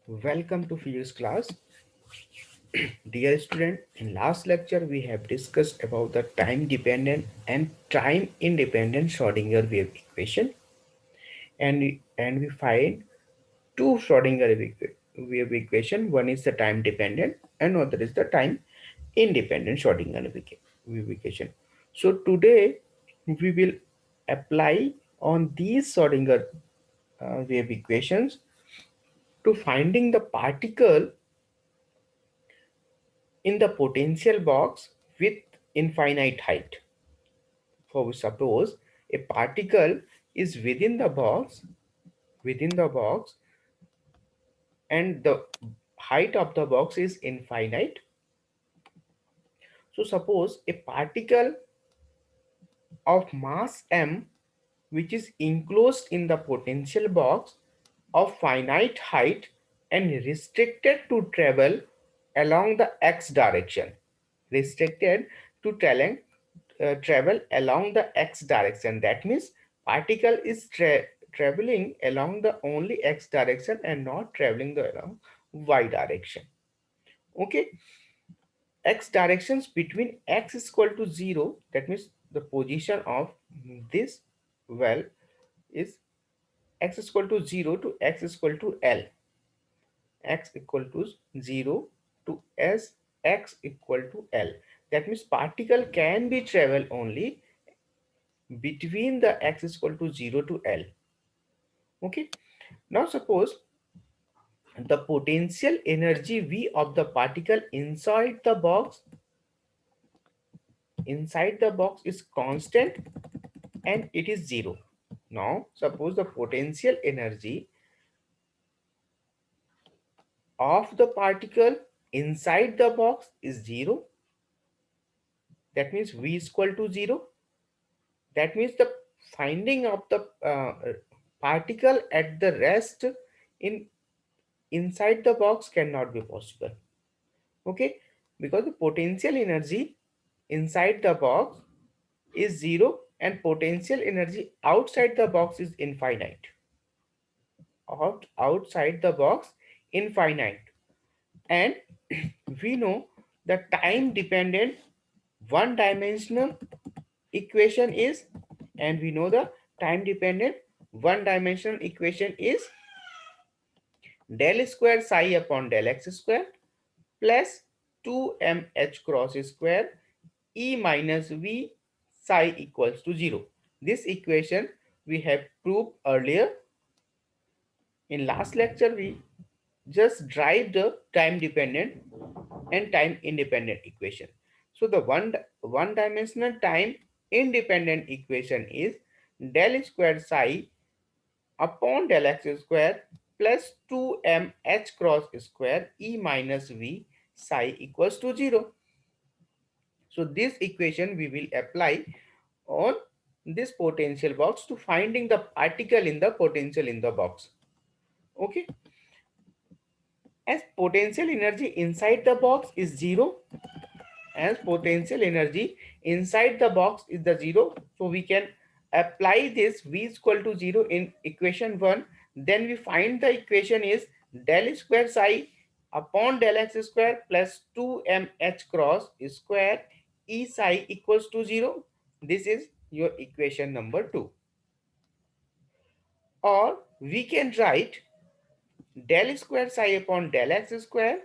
Welcome to physics class. Dear student, in last lecture we have discussed about the time dependent and time independent Schrodinger wave equation, and we find two Schrodinger wave equation. One is the time dependent and other is the time independent Schrodinger wave equation. So today we will apply on these Schrodinger wave equations to finding the particle in the potential box with infinite height. For suppose a particle is within the box and the height of the box is infinite. So suppose a particle of mass m which is enclosed in the potential box of finite height and restricted to travel along the x direction, restricted to travel along the x direction. That means particle is traveling along the only x direction and not traveling the along y direction. Okay, x directions between x is equal to 0, that means the position of this well is x is equal to 0 to x is equal to L, x equal to 0 to s x equal to L. That means particle can be travel only between the x is equal to 0 to L. Okay, now suppose the potential energy V of the particle inside the box is constant and it is 0. Now suppose the potential energy of the particle inside the box is 0, that means V is equal to 0. That means the finding of the particle at the rest in inside the box cannot be possible. Okay, because the potential energy inside the box is 0 and potential energy outside the box is infinite. Outside the box infinite, and we know the time dependent one dimensional equation is, and we know the time dependent one dimensional equation is del square psi upon del x square plus 2mh cross square e minus v psi equals to 0. This equation we have proved earlier. In last lecture we just drive the time dependent and time independent equation. So the one dimensional time independent equation is del square psi upon del x square plus 2m h cross square e minus v psi equals to 0. So this equation we will apply on this potential box to finding the particle in the potential in the box. Okay, as potential energy inside the box is 0, as potential energy inside the box is the 0, so we can apply this v is equal to 0 in equation 1. Then we find the equation is del square psi upon del x square plus 2mh cross square e psi equals to 0. This is your equation number 2. Or we can write del square psi upon del x square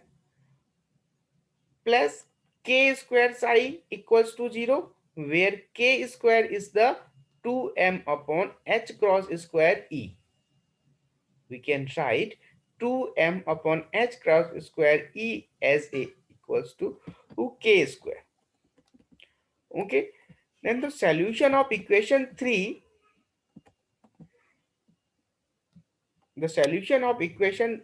plus k square psi equals to 0, where k square is the 2m upon h cross square e. We can write 2m upon h cross square e as a equals to k square. Okay, then the solution of equation 3, the solution of equation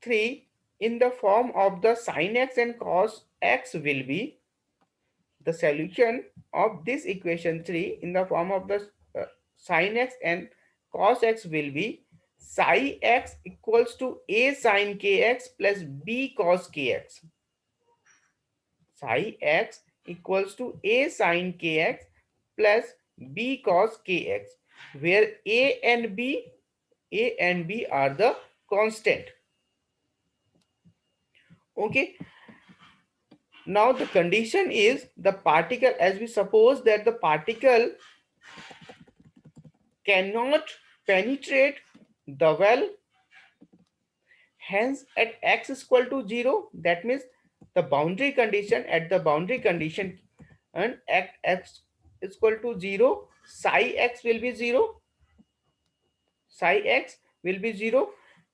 3 in the form of the sin x and cos x will be, the solution of this equation 3 in the form of the sin x and cos x will be psi x equals to a sin kx plus b cos kx. Psi x equals to a sin kx plus b cos kx, where a and b are the constant. Okay. Now the condition is the particle, as we suppose that the particle cannot penetrate the well, hence at x is equal to 0, that means the boundary condition, at the boundary condition and at x is equal to 0, psi x will be 0, psi x will be 0,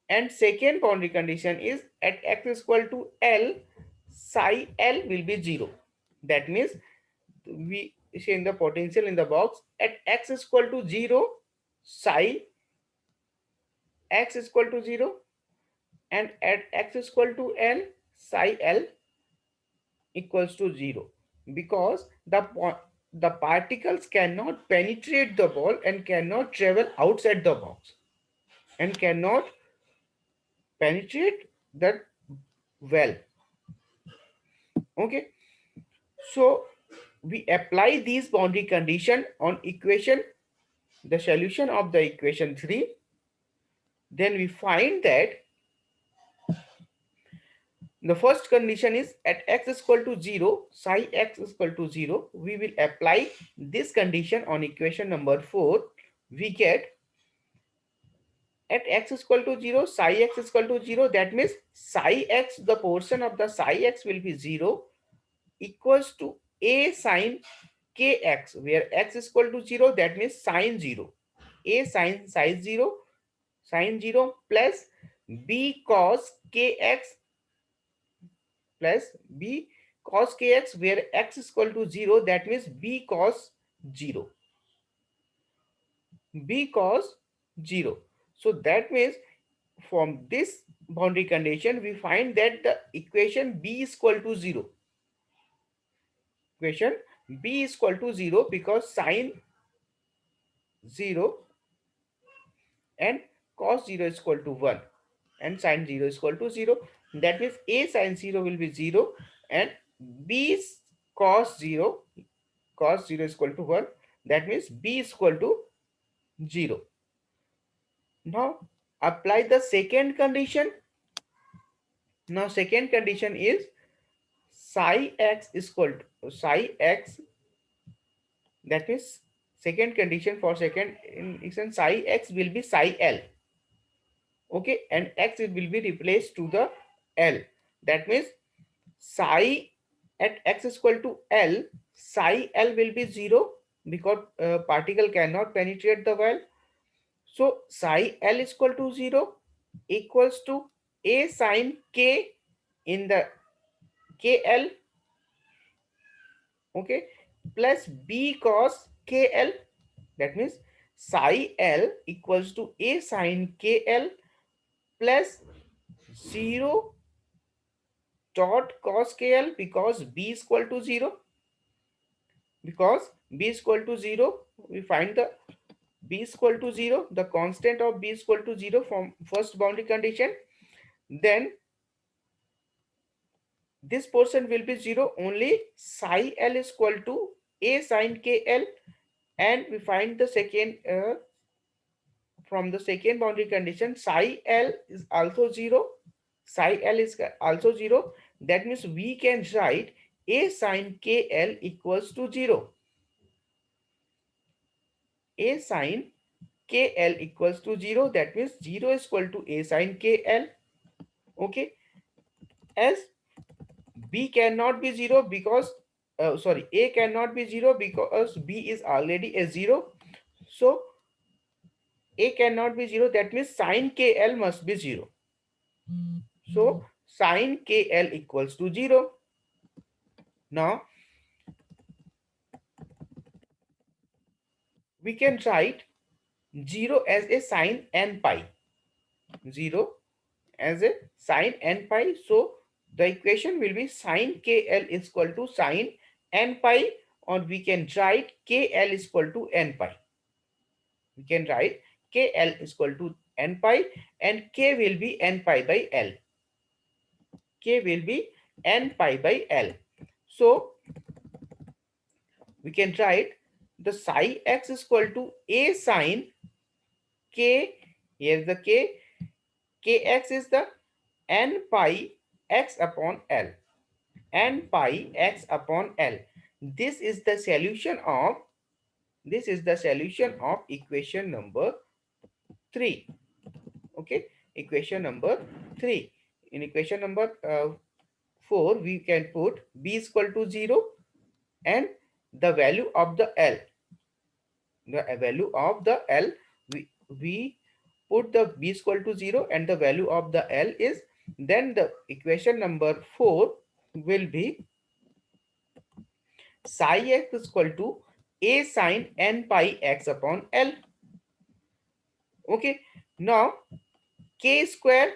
and second boundary condition is at x is equal to L, psi L will be 0. That means we say in the potential in the box at x is equal to 0, psi x is equal to 0, and at x is equal to L, psi L equals to 0, because the particles cannot penetrate the ball and cannot travel outside the box and cannot penetrate that well. Okay, so we apply these boundary condition on equation, the solution of the equation 3. Then we find that the first condition is at x is equal to 0, psi x is equal to 0. We will apply this condition on equation number 4. We get at x is equal to 0, psi x is equal to 0. That means psi x, the portion of the psi x will be 0, equals to a sine kx, where x is equal to 0, that means sine 0. A sine psi 0, sine 0 plus b cos kx plus b cos kx, where x is equal to 0, that means b cos 0, b cos 0. So that means from this boundary condition we find that the equation b is equal to 0, equation b is equal to 0, because sine 0 and cos 0 is equal to 1 and sine 0 is equal to 0. That means a sine 0 will be 0 and b cos 0, cos 0 is equal to 1. That means b is equal to 0. Now apply the second condition. Now second condition is psi x is equal to psi x, that means second condition for second in psi x will be psi L. Okay, and x will be replaced to the L. That means psi at x is equal to L, psi L will be 0, because particle cannot penetrate the well. So psi L is equal to 0, equals to a sine k in the KL, okay, plus b cos KL. That means psi L equals to a sine KL plus 0 dot cos KL, because b is equal to 0. Because b is equal to 0, we find the b is equal to 0, the constant of b is equal to 0 from first boundary condition. Then this portion will be 0, only psi L is equal to a sine KL, and we find the second from the second boundary condition psi L is also 0, psi L is also 0. That means we can write a sine KL equals to 0. A sine KL equals to 0. That means 0 is equal to a sine KL. Okay. As b cannot be 0 because sorry, a cannot be 0 because b is already a 0. So a cannot be 0. That means sine KL must be 0. So sine KL equals to 0. Now we can write 0 as a sine n pi. 0 as a sine n pi. So the equation will be sine KL is equal to sine n pi, or we can write KL is equal to n pi. We can write KL is equal to n pi, and K will be n pi by L. K will be n pi by L. So we can write the psi x is equal to a sine K. Here the K. Kx is the n pi x upon L, n pi x upon L. This is the solution of equation number 3. Okay, equation number 3. In equation number 4, we can put b is equal to 0 and the value of the L, we put the b is equal to 0 and the value of the L is, then the equation number 4 will be psi x is equal to a sine n pi x upon L. Okay, now k square,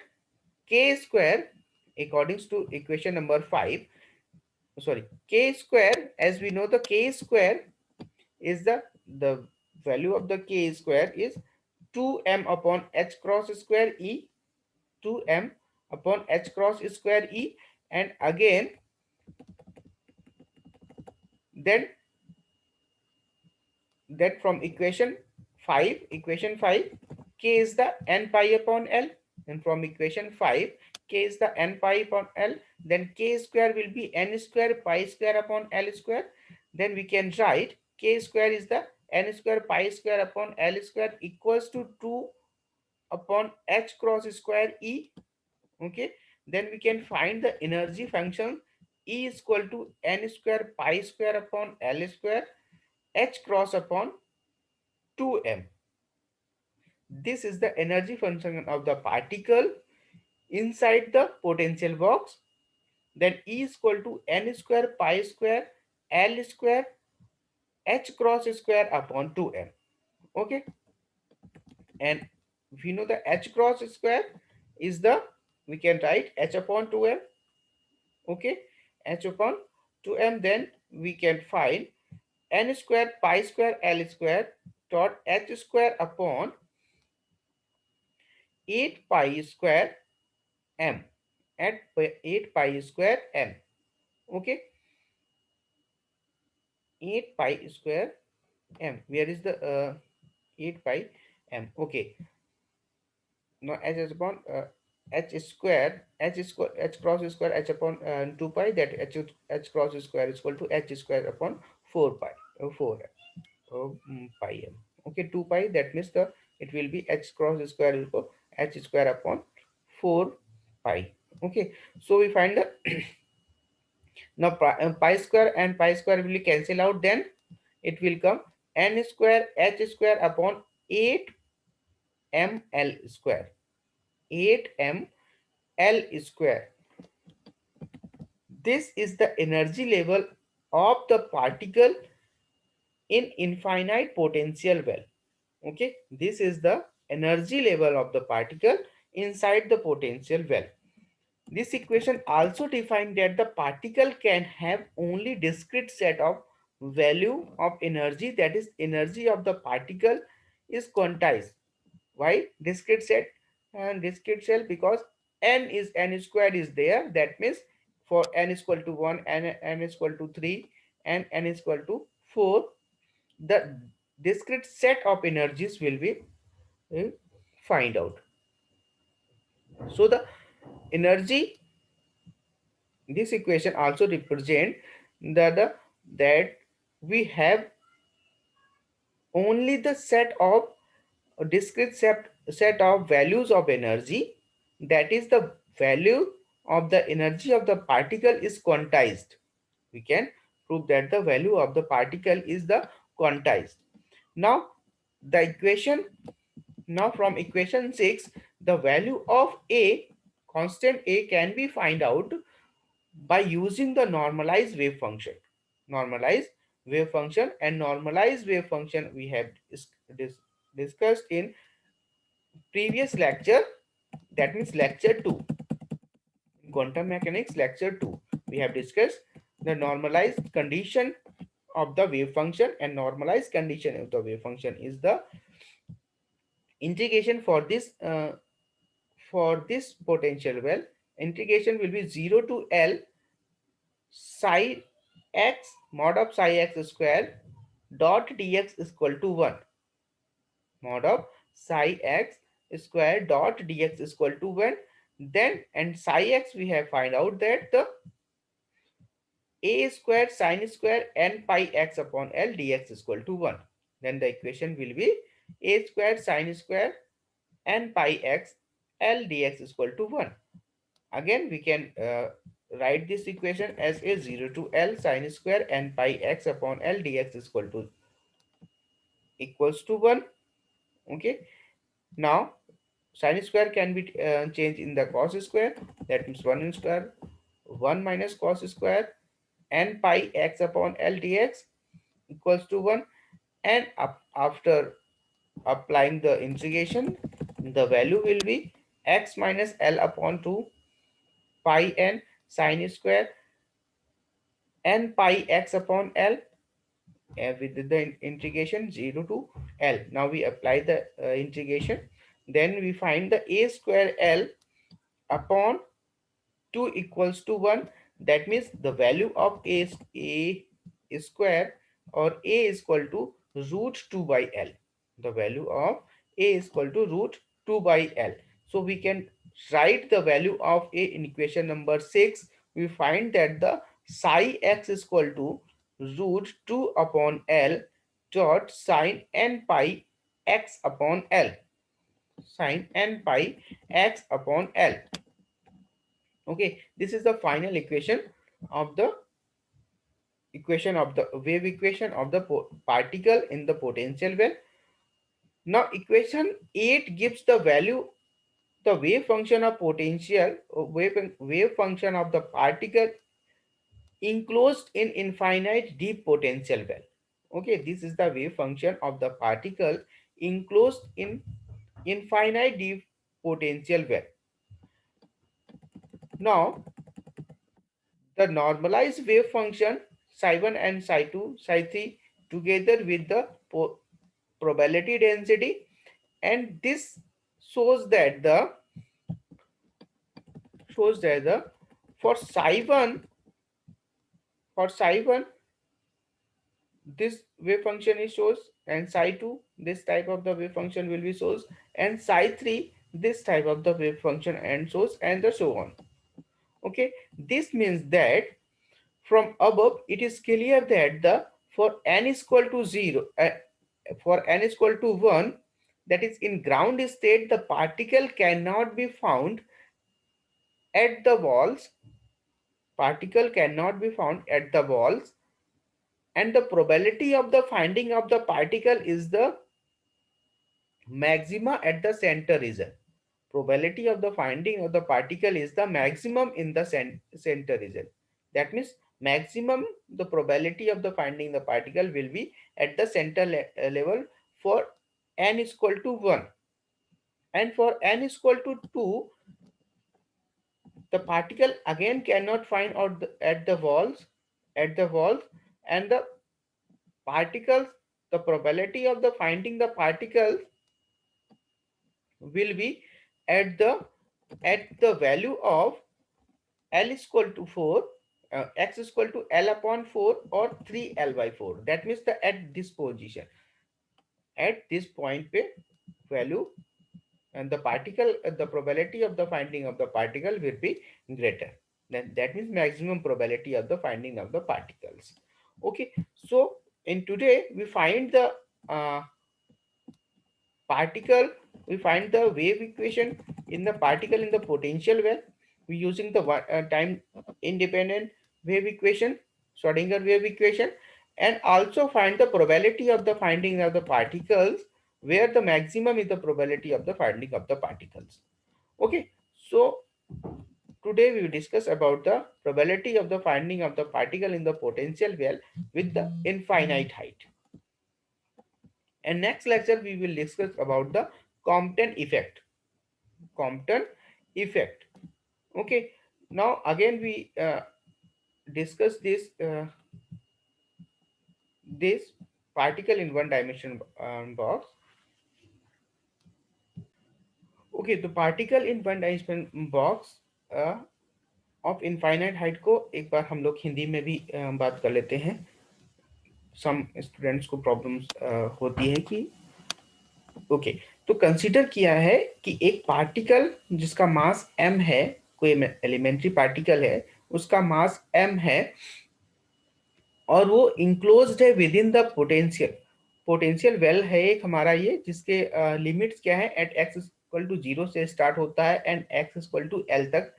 according to equation number 5, sorry, k square, as we know, the k square is the value of the k square is 2m upon h cross square e, 2m upon h cross square e, and again then that from equation 5, k is the n pi upon L, and from equation 5, k is the n pi upon L, then k square will be n square pi square upon L square. Then we can write k square is the n square pi square upon L square equals to 2 upon h cross square e. Okay, then we can find the energy function E is equal to n square pi square upon L square h cross upon 2m. This is the energy function of the particle inside the potential box. Then E is equal to n square pi square L square h cross square upon 2m. Okay, and we know the h cross square is the, we can write h upon 2m. Okay, h upon 2m, then we can find n square pi square L square dot h square upon 8 pi square m at 8 pi square m. Okay, 8 pi square m, where is the 8 pi m? Okay, now h is upon h square, h cross square h upon 2 pi, that h cross square is equal to h square upon 4 pi 4 pi m. Okay, 2 pi, that means the, it will be h cross square is equal h square upon 4 pi. Okay, so we find the now pi square and pi square will cancel out, then it will come n square h square upon 8 m L square, 8 m L square. This is the energy level of the particle in infinite potential well. Okay, this is the energy level of the particle inside the potential well. This equation also defines that the particle can have only discrete set of value of energy, that is energy of the particle is quantized. Why discrete set and discrete cell? Because n square is there, that means for n is equal to 1 and n is equal to 3 and n is equal to 4, the discrete set of energies will be uh, find out. So the energy, this equation also represent that we have only the set of discrete set of values of energy, that is the value of the energy of the particle is quantized. We can prove that the value of the particle is the quantized. Now the equation, now from equation 6, the value of a constant a can be find out by using the normalized wave function. Normalized wave function, and normalized wave function we have discussed in previous lecture, that means lecture 2, quantum mechanics lecture 2. We have discussed the normalized condition of the wave function, and normalized condition of the wave function is the integration for this potential well. Integration will be 0 to L psi x mod of psi x square dot dx is equal to 1, mod of psi x square dot dx is equal to 1. Then and psi x we have find out that the a square sine square n pi x upon L dx is equal to 1. Then the equation will be a square sine square n pi x L dx is equal to 1. Again, we can write this equation as a 0 to L sine square n pi x upon L dx is equals to 1. Okay. Now, sine square can be changed in the cos square. That means 1 in square 1 minus cos square n pi x upon L dx equals to 1. And after applying the integration, the value will be x minus L upon 2 pi n sine square n pi x upon L, with the integration 0 to L. Now we apply the integration. Then we find the a square L upon 2 equals to 1. That means the value of a square or a is equal to root 2 by L. The value of a is equal to root 2 by L. So we can write the value of a in equation number 6. We find that the psi x is equal to root 2 upon L dot sine n pi x upon L. Sine n pi x upon L. Okay, this is the final equation of the wave equation of the particle in the potential well. Now equation 8 gives the value the wave function of potential wave function of the particle enclosed in infinite deep potential well. Okay, this is the wave function of the particle enclosed in infinite deep potential well. Now the normalized wave function psi 1 and psi 2, psi 3 together with the probability density, and this shows that the for psi 1 for psi 1 this wave function is shows, and psi 2 this type of the wave function will be shows, and psi 3 this type of the wave function and shows, and the so on. Okay, this means that from above it is clear that the for n is equal to 0 for n is equal to 1, that is in ground state, the particle cannot be found at the walls and the probability of the finding of the particle is the maxima at the center region. Probability of the finding of the particle is the maximum in the center region. That means maximum the probability of the finding the particle will be at the center level for n is equal to 1, and for n is equal to 2, the particle again cannot find out at the walls, and the particles the probability of the finding the particle will be at the value of L is equal to 4, x is equal to L upon 4 or 3L by 4. That means the at this position, at this point pe value, and the particle the probability of the finding of the particle will be greater. Then that means maximum probability of the finding of the particles. Okay, so in today we find the uh, particle we find the wave equation in the particle in the potential well, we using the time independent wave equation, Schrodinger wave equation, and also find the probability of the finding of the particles, where the maximum is the probability of the finding of the particles. Okay, so today we will discuss about the probability of the finding of the particle in the potential well with the infinite height. And next lecture we will discuss about the Compton effect. Compton effect. Okay. Now again we discuss this particle in one dimension box. Okay, the particle in one dimension box of infinite height को एक बार हम लोग हिंदी में भी बात कर लेते हैं. सम स्टूडेंट्स को प्रॉब्लम्स होती है कि ओके तो कंसीडर किया है कि एक पार्टिकल जिसका मास m है, कोई एलिमेंट्री पार्टिकल है, उसका मास m है और वो इंक्लोज्ड है within the potential. Potential well है एक हमारा ये, जिसके लिमिट्स क्या है, at x equal to zero से स्टार्ट होता है and x equal to L तक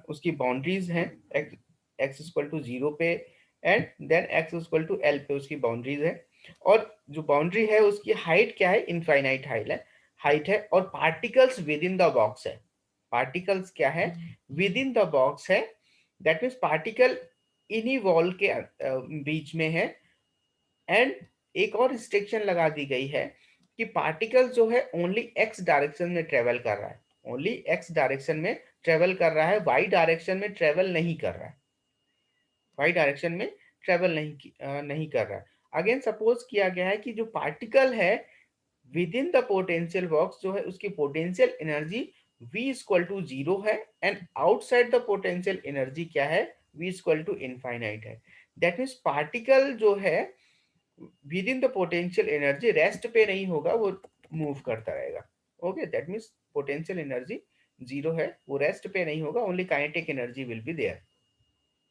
उसकी बाउंड्रीज हैं। एक्स इक्वल टू जीरो पे and then x equal to L पे उसकी बाउंड्रीज है। और जो बाउंड्री है उसकी हाइट क्या है, इनफाइनाइट हाइट है और particles with in the box है। पार्टिकल्स क्या है, विद इन द बॉक्स है। दैट मीन्स पार्टिकल इन्हीं वॉल के बीच में है। एंड एक और रिस्ट्रिक्शन लगा दी गई है कि पार्टिकल जो है ओनली एक्स डायरेक्शन में ट्रेवल कर रहा है, ओनली एक्स डायरेक्शन में ट्रेवल कर रहा है, वाई डायरेक्शन में ट्रेवल नहीं कर रहा है, वाई डायरेक्शन में ट्रेवल नहीं कर रहा है। अगेन सपोज किया गया है कि जो पार्टिकल है within the potential box जो है उसकी potential energy v equal to zero है and outside the potential energy क्या है, v इक्वल टू इनफाइनाइट है। दैट मीन्स पार्टिकल जो है within the potential energy rest पे नहीं होगा, वो मूव करता रहेगा। Okay, that means potential energy zero है, वो रेस्ट पे नहीं होगा, only kinetic energy will be there.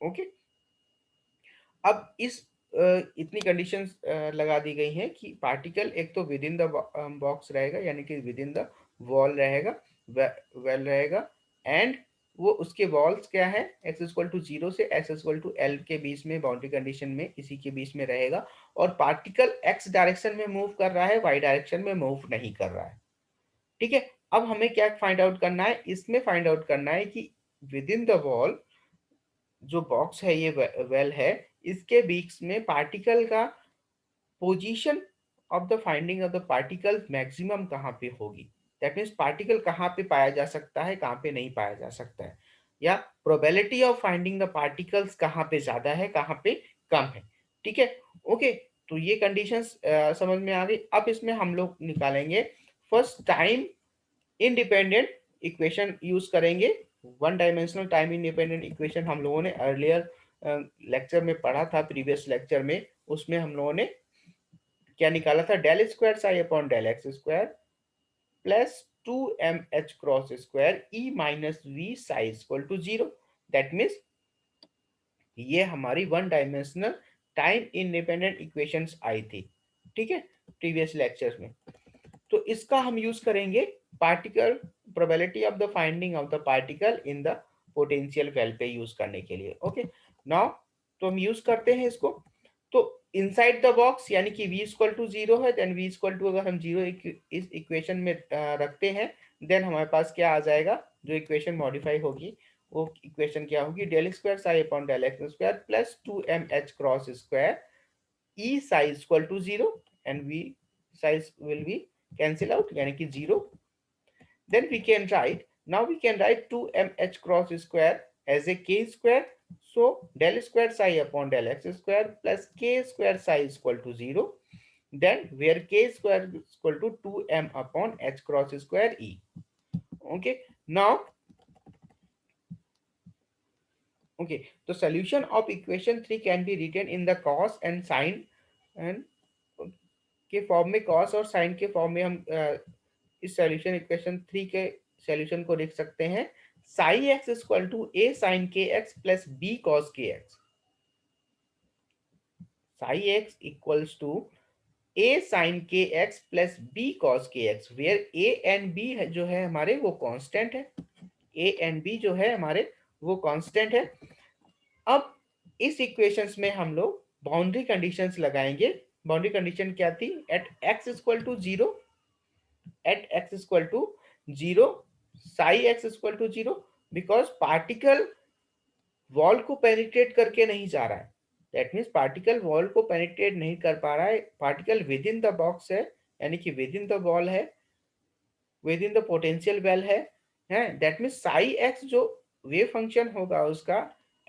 Okay, अब इस इतनी कंडीशंस लगा दी गई हैं कि पार्टिकल एक तो विद इन द बॉक्स रहेगा, यानी कि विद इन द वॉल रहेगा, वेल रहेगा। एंड वो उसके वॉल्स क्या है, एक्स इक्वल टू जीरो से एक्स इक्वल टू एल के बीच में, बाउंड्री कंडीशन में इसी के बीच में रहेगा। और पार्टिकल एक्स डायरेक्शन में मूव कर रहा है, वाई डायरेक्शन में मूव नहीं कर रहा है। ठीक है, अब हमें क्या फाइंड आउट करना है, इसमें फाइंड आउट करना है कि विद इन द वॉल जो बॉक्स है, ये वेल है, इसके बीच में पार्टिकल का position of the finding of the particle maximum कहाँ पे होगी। दैट मीन्स पार्टिकल कहाँ पे पाया जा सकता है, कहाँ पे नहीं पाया जा सकता है, या probability of finding the particles कहाँ पे ज्यादा है, कहाँ पे कम है। ठीक है, ओके। तो ये कंडीशंस समझ में आ गई। अब इसमें हम लोग निकालेंगे first time independent equation use करेंगे। One dimensional time independent equation हम लोगों ने अर्लियर लेक्चर में पढ़ा था, प्रीवियस लेक्चर में। उसमें हम लोगों ने क्या निकाला था, del square psi upon del x square plus two m h cross square E minus V psi equal to zero. That means ये हमारी one dimensional time independent equations आई थी, ठीक है, प्रीवियस लेक्चर्स में। तो इसका हम यूज करेंगे particle probability of the finding of the particle in the potential well पे यूज करने के लिए। ओके, नाउ तो हम यूज करते हैं इसको। तो इनसाइड द बॉक्स यानी कि v इक्वल टू जीरो है, देन v इक्वल टू अगर हम जीरो इस इक्वेशन में रखते हैं, देन हमारे पास क्या आ जाएगा, जो इक्वेशन मॉडिफाई होगी वो इक्वेशन क्या होगी, del square psi upon del x square plus two m h cross square e psi equal to zero and v psi will be cancel out यानी कि zero. then we can write, now we can write 2mh cross square as a k square, so del square psi upon del x square plus k square psi is equal to 0, then where k square is equal to 2m upon h cross square e. Okay, now okay, the solution of equation 3 can be written in the cos and sin and के form में, cos और sin के form में हम इस solution equation 3 के solution को लिख सकते हैं, psi x equal to A sine k x plus B cos k x. Psi x equals to A sine k x plus B cos k x, where a and b जो है हमारे वो constant है, ए and b जो है हमारे वो constant है। अब इस इक्वेशंस में हम लोग बाउंड्री कंडीशंस लगाएंगे। बाउंड्री कंडीशन क्या थी, at x equal to zero, at x equal to zero psi x equal to zero, because particle wall को पेनिट्रेट करके नहीं जा रहा है। दैट मीन्स पार्टिकल वॉल को पेनिट्रेट नहीं कर पा रहा है, particle within the box है, यानी कि विद इन द वॉल है, within the potential well है। दैट मीन्स साई एक्स जो वेव फंक्शन होगा उसका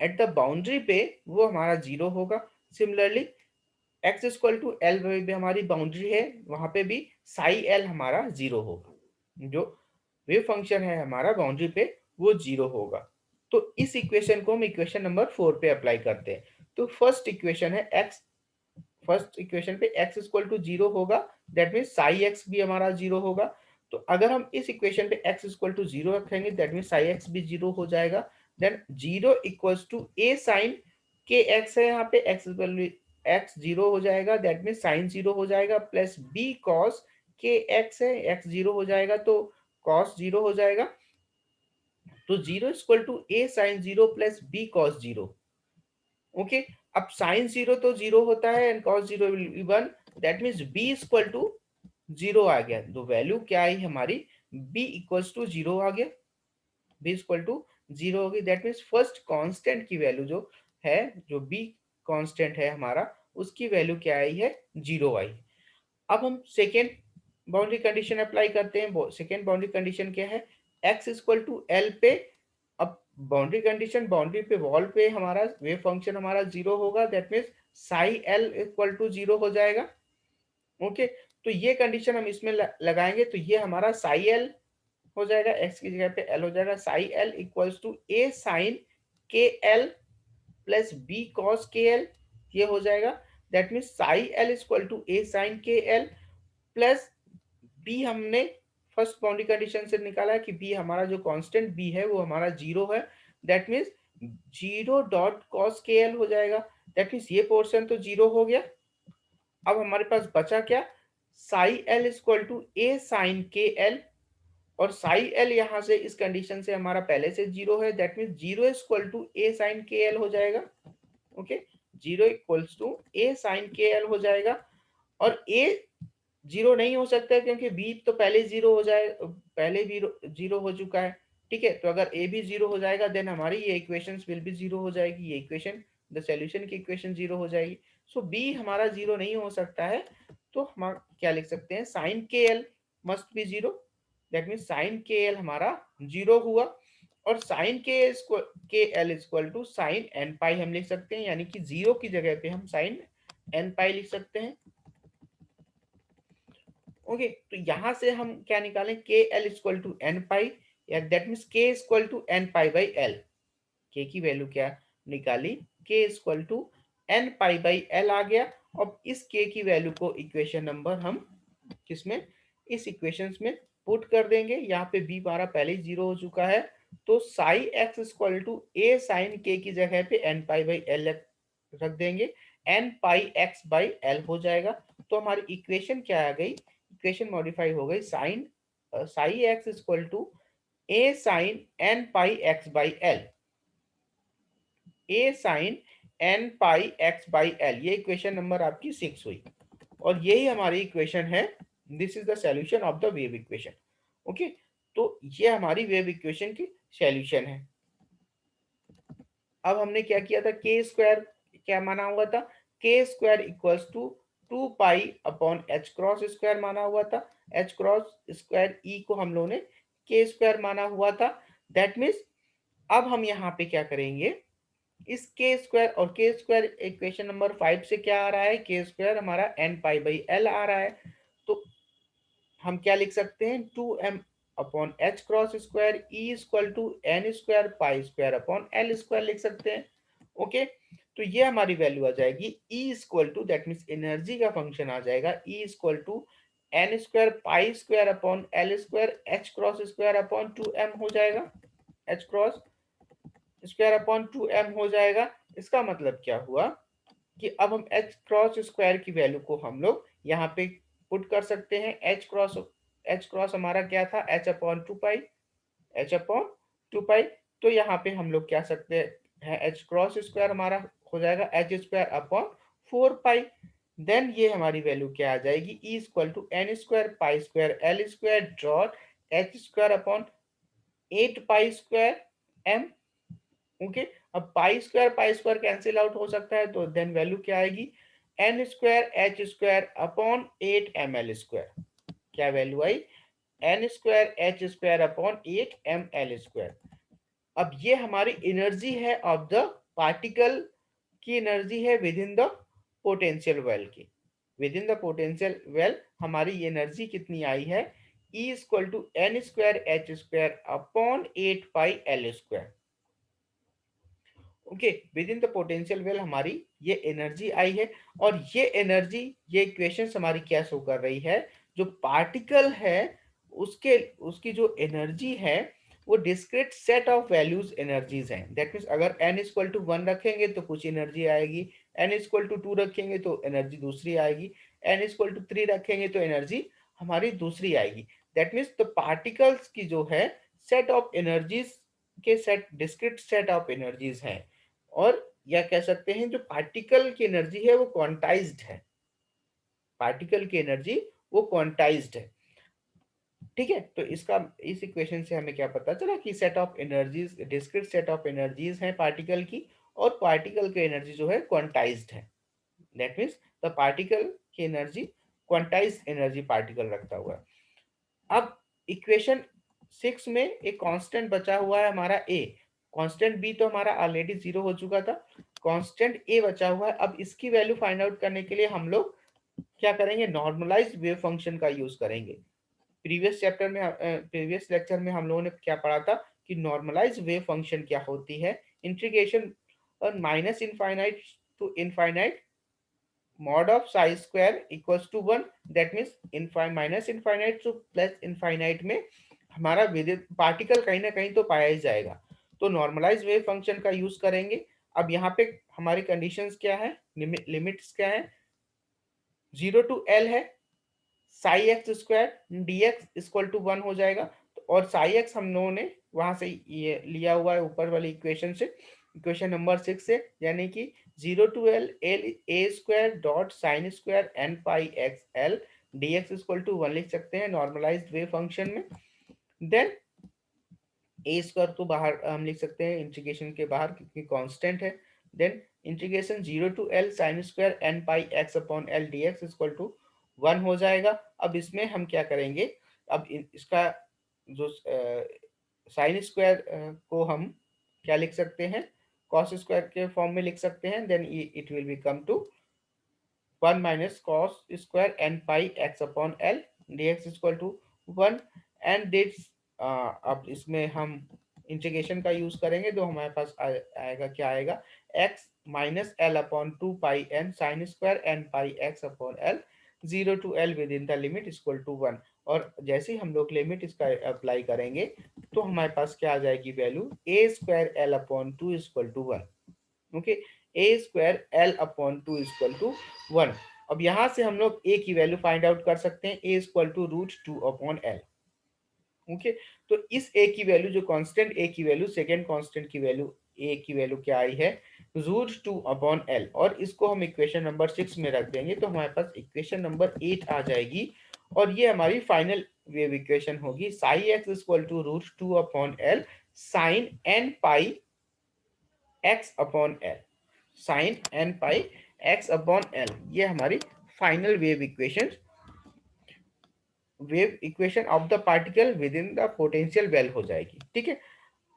एट द बाउंड्री पे वो हमारा जीरो होगा। Similarly x equal to l भी हमारी बाउंड्री है, वहां पे भी साई एल हमारा जीरो होगा, जो वेव फंक्शन है हमारा बाउंड्री पे वो जीरो होगा। तो इस इक्वेशन को हम इक्वेशन नंबर 4 पे अप्लाई करते हैं। तो फर्स्ट इक्वेशन है एक्स, फर्स्ट इक्वेशन पे एक्स इक्वल टू जीरो होगा, दैट मीन्स साई एक्स भी हमारा जीरो होगा। तो अगर हम इस इक्वेशन पे x इक्वल टू जीरो रखेंगे दैट मीन साई एक्स भी जीरो हो जाएगा। Then zero equals to A sine k x है, यहाँ पे एक्स जीरो हो जाएगा दैट मीन साइन जीरो हो जाएगा, plus B cos k x है, एक्स जीरो हो जाएगा तो कॉस जीरो हो जाएगा। तो zero equal to A sine zero plus B cos zero. Okay, अब साइन जीरो तो जीरो होता है and cos zero will be one, that means B equal to zero आ गया। तो वैल्यू क्या आई हमारी, बी इक्वल्स टू जीरो आ गया, बी इक्वल टू जीरो होगी। दैट मीन्स फर्स्ट कांस्टेंट की वैल्यू जो है, जो बी कांस्टेंट है हमारा, उसकी वैल्यू क्या आई है, जीरो आई। अब हम सेकेंड बाउंड्री कंडीशन अप्लाई करते हैं। सेकेंड बाउंड्री कंडीशन क्या है, एक्स इक्वल टू एल पे। अब बाउंड्री कंडीशन, बाउंड्री पे वॉल पे हमारा वेव फंक्शन हमारा जीरो होगा, that means psi l equal to zero हो जाएगा। ओके, तो ये कंडीशन हम इसमें लगाएंगे तो ये हमारा साई एल हो जाएगा, एक्स की जगह पे एल हो जाएगा। Psi l equals to A sine k l plus B cos k l, ये हो जाएगा। That means psi l equal to A sine k l plus b हमने फर्स्ट बाउंड्री कंडीशन से निकाला है कि बी हमारा जो कांस्टेंट बी है वो हमारा जीरो है, that means zero dot cos k l हो जाएगा। दैट मीन्स ये पोर्शन तो जीरो हो गया। अब हमारे पास बचा क्या, psi l equal to A sine k l, और साई एल यहाँ से इस कंडीशन से हमारा पहले से जीरो है, that means zero equal to A sine k l हो जाएगा। Okay, zero equals to A sine k l हो जाएगा। और ए जीरो नहीं हो सकता है क्योंकि बी तो पहले जीरो हो जाए, पहले भी जीरो हो चुका है। ठीक है, तो अगर ए भी जीरो हो जाएगा देन हमारी ये इक्वेशंस विल भी जीरो हो जाएगी, ये इक्वेशन द सॉल्यूशन की इक्वेशन जीरो हो जाएगी। सो बी हमारा जीरो नहीं हो सकता है, तो हम क्या लिख सकते हैं, sine k l must be zero. That mean sine k l हमारा जीरो हुआ, और sine k l equal to sine n pi हम लिख सकते हैं, यानी कि जीरो की जगह पे हम साइन एन पाई लिख सकते हैं। ओके, तो यहां से हम क्या निकालें, k l equal to n pi, या that means k equal to n pi by l. K की वैल्यू क्या निकाली, k equal to n pi by l आ गया। अब इस के की वैल्यू को इक्वेशन नंबर हम किसमें, इस इक्वेशंस में पुट कर देंगे। यहाँ पे बी हमारा पहले ही जीरो हो चुका है, तो psi x equal to A sine k की जगह पे एन पाई बाई एल रख देंगे, n pi x by l हो जाएगा। तो हमारी इक्वेशन क्या आ गई, इक्वेशन मॉडिफाई हो गई, sine psi x equal to A sine n pi x by l, a sine n pi x by l, ये इक्वेशन नंबर आपकी 6 हुई। और यही हमारी इक्वेशन है, this is the solution of the wave equation. Okay, तो ये हमारी वेव इक्वेशन की सॉल्यूशन है। अब हमने क्या किया था, के स्क्वायर क्या माना हुआ था, k square equals to two pi upon h cross square माना हुआ था। एच क्रॉस स्क्वायर ई को हम लोगों ने के स्क्वायर माना हुआ था। दैट मीन्स अब हम यहाँ पे क्या करेंगे, इस के स्क्वायर और के स्क्वायर इक्वेशन नंबर 5 से क्या आ रहा है, के स्क्वायर हमारा एन पाई बाई एल आ रहा है। तो हम क्या लिख सकते हैं, two m upon h cross square e equal to n square pi square upon l square लिख सकते हैं। ओके, तो ये हमारी वैल्यू आ जाएगी e equal to, that means energy का फंक्शन आ जाएगा, e equal to n square pi square upon l square h cross square upon two m हो जाएगा, h cross square upon two m हो जाएगा। इसका मतलब क्या हुआ कि अब हम एच क्रॉस स्क्वायर की वैल्यू को हम लोग यहाँ पे पुट कर सकते हैं। एच क्रॉस हमारा क्या था, एच अपॉन टू पाई, एच अपॉन टू पाई। तो यहाँ पे हम लोग क्या सकते हैं, एच क्रॉस स्क्वायर हमारा हो जाएगा h square upon four pi. Then ये हमारी वैल्यू क्या आ जाएगी, e equal to n square pi square l square dot h square upon eight pi square m. Okay, अब पाई स्क्वायर कैंसिल आउट हो सकता है, तो देन वैल्यू क्या आएगी, n square h square upon eight m l square. क्या value आई, n square h square upon eight m l square. अब ये हमारी एनर्जी है ऑफ द पार्टिकल की, एनर्जी है within the potential well की। Within the potential well हमारी एनर्जी कितनी आई है, E equal to n square h square upon eight pi l square. Okay, within the potential well हमारी ये energy आई है। और ये एनर्जी, ये इक्वेशंस हमारी क्या शो कर रही है, जो पार्टिकल है उसके उसकी जो एनर्जी है वो discrete set of values energies हैं। दैट मीन्स अगर n इक्वल टू वन रखेंगे तो कुछ एनर्जी आएगी, n इक्वल टू टू रखेंगे तो एनर्जी दूसरी आएगी, n इक्वल टू थ्री रखेंगे तो एनर्जी हमारी दूसरी आएगी। दैट मीन्स द पार्टिकल्स की जो है सेट ऑफ एनर्जीज के set discrete set of energies हैं। और या कह सकते हैं जो पार्टिकल की एनर्जी है वो क्वांटाइज्ड है, पार्टिकल की एनर्जी वो क्वांटाइज्ड है। ठीक है, तो इसका इस इक्वेशन से हमें क्या पता चला कि set of energies discrete set of energies हैं पार्टिकल की, और पार्टिकल की एनर्जी जो है क्वांटाइज्ड है। दैट मीन्स द पार्टिकल की एनर्जी क्वांटाइज्ड एनर्जी पार्टिकल रखता हुआ है। अब इक्वेशन 6 में एक कांस्टेंट बचा हुआ है हमारा ए, कांस्टेंट बी तो हमारा ऑलरेडी जीरो हो चुका था, कांस्टेंट ए बचा हुआ है। अब इसकी वैल्यू फाइंड आउट करने के लिए हम लोग क्या करेंगे, नॉर्मलाइज्ड वेव फंक्शन का यूज करेंगे। प्रीवियस लेक्चर में हम लोगों ने क्या पढ़ा था कि नॉर्मलाइज वेव फंक्शन क्या होती है, integration minus infinite to infinite mod of psi square equals to one. That means minus infinite to plus infinite में हमारा विद्युत पार्टिकल कहीं ना कहीं तो पाया ही जाएगा, तो नॉर्मलाइज वेव फंक्शन का यूज करेंगे। अब यहाँ पे हमारी कंडीशंस क्या है, लिमिट्स क्या है, जीरो टू एल है, psi x square d x equal to one हो जाएगा। और साई एक्स हम लोगों ने वहां से ये लिया हुआ है ऊपर वाली इक्वेशन से, इक्वेशन नंबर 6 से, यानी कि zero to l l a square dot sine square n pi x l d x equal to one लिख सकते हैं नॉर्मलाइज्ड वेव फंक्शन में। देन ए स्क्वायर तो बाहर हम लिख सकते हैं इंटीग्रेशन के बाहर क्योंकि कांस्टेंट है। Then integration zero to l sine square n pi x upon l d x equal to one हो जाएगा। अब इसमें हम क्या करेंगे, अब इसका जो साइन स्क्वायर को हम क्या लिख सकते हैं, कॉस स्क्वायर के फॉर्म में लिख सकते हैं। Then it will become two one minus cos square n pi x upon l d x equal to one. And this अब इसमें हम इंटीग्रेशन का यूज करेंगे तो हमारे पास आएगा क्या आएगा, x minus l upon two pi n sine square n pi x upon l zero to l within the limit equal to one. और जैसे ही हम लोग लिमिट इसका अप्लाई करेंगे तो हमारे पास क्या आ जाएगी value, a square l upon two equal to one. Okay, a square l upon two equal to one. अब यहां से हम लोग ए की वैल्यू फाइंड आउट कर सकते हैं, A equal to root two upon l. Okay, तो इस ए की वैल्यू जो कांस्टेंट ए की वैल्यू, सेकेंड कांस्टेंट की वैल्यू ए की वैल्यू क्या आई है, रूट टू अपॉन एल, और इसको हम इक्वेशन नंबर 6 में रख देंगे तो हमारे पास इक्वेशन नंबर 8 आ जाएगी। और ये हमारी फाइनल वेव इक्वेशन होगी, psi x equal to root two upon l sine n pi x upon l, sine n pi x upon l, ये हमारी final wave equation of the particle within the potential well हो जाएगी। ठीक है,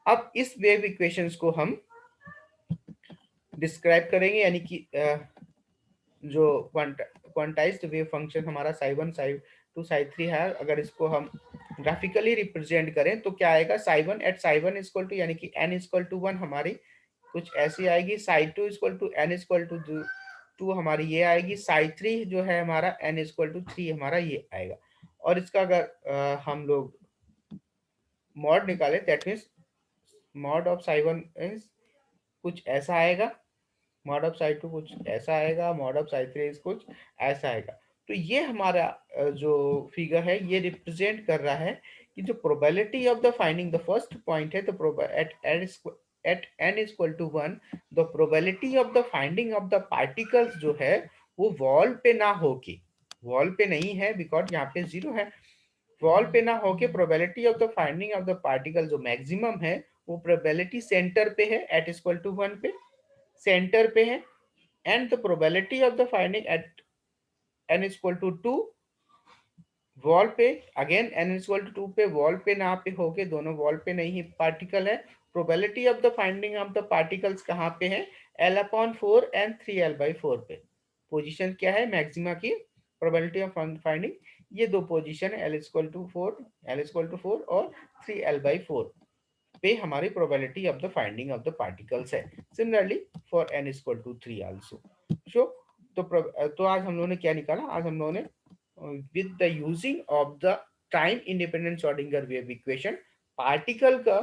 अब इस wave equations को हम डिस्क्राइब करेंगे, यानी कि जो क्वांटाइज्ड वेव फंक्शन हमारा psi one Sai to Sai three है, अगर इसको हम ग्राफिकली रिप्रेजेंट करें तो क्या आएगा, psi one at psi one equal to यानी कि एन इक्वल टू वन हमारी कुछ ऐसी आएगी, psi two equal to n equal to two हमारी ये आएगी, साई थ्री जो है हमारा एन इक्वल टू थ्री हमारा ये आएगा। और इसका अगर हम लोग मॉड निकाले that means mod of psi one is कुछ ऐसा आएगा, मॉड ऑफ साई टू कुछ ऐसा आएगा, मॉड ऑफ साई थ्री कुछ ऐसा आएगा। तो ये हमारा जो फिगर है ये रिप्रेजेंट कर रहा है कि जो probability of the finding the first point है, तो at n equal to one the probability of the finding of the particles जो है वो वॉल पे ना होके, वॉल पे नहीं है बिकॉज यहाँ पे जीरो है, वॉल पे ना होके probability of the finding of the particle जो मैक्सिमम है वो प्रोबेबिलिटी सेंटर पे है एट इक्वल टू वन पे, सेंटर पे है। And the probability of the finding at n equal to two, wall पे again n equal to two पे, वॉल पे ना पे होके, दोनों वॉल पे नहीं है पार्टिकल है। Probability of the finding of the particles कहाँ पे है, L upon four and three l by four पे। पोजिशन क्या है मैक्सिमा की, प्रोबेबिलिटी ऑफ फाइंडिंग, ये दो पोजिशन है, l equal to four, l equal to four और थ्री एल बाई फोर पे हमारी probability of the finding of the particles है। Similarly for n equal to three also. So तो आज हम लोगों ने क्या निकाला, आज हम लोगों ने with the using of the time independent Schrodinger wave equation, particle का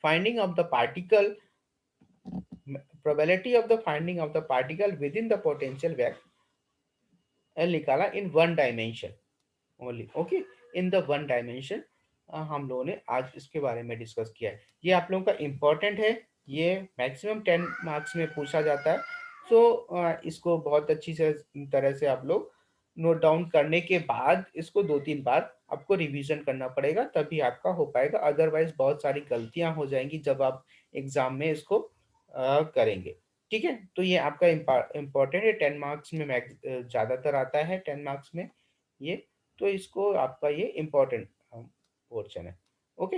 finding of the particle, probability of the finding of the particle within the potential vector निकाला in one dimension only. Okay, in the one dimension हम लोगों ने आज इसके बारे में discuss किया है। ये आप लोगों का इम्पोर्टेंट है, ये मैक्सिमम 10 मार्क्स में पूछा जाता है। सो इसको बहुत अच्छी से तरह से आप लोग नोट डाउन करने के बाद इसको 2-3 बार आपको रिवीजन करना पड़ेगा, तभी आपका हो पाएगा। अदरवाइज बहुत सारी गलतियां हो जाएंगी जब आप एग्जाम में इसको करेंगे। ठीक है, तो ये आपका इम्पोर्टेंट है, 10 मार्क्स में ज़्यादातर आता है 10 मार्क्स में ये। तो इसको आपका ये इम्पोर्टेंट पोर्शन है। ओके।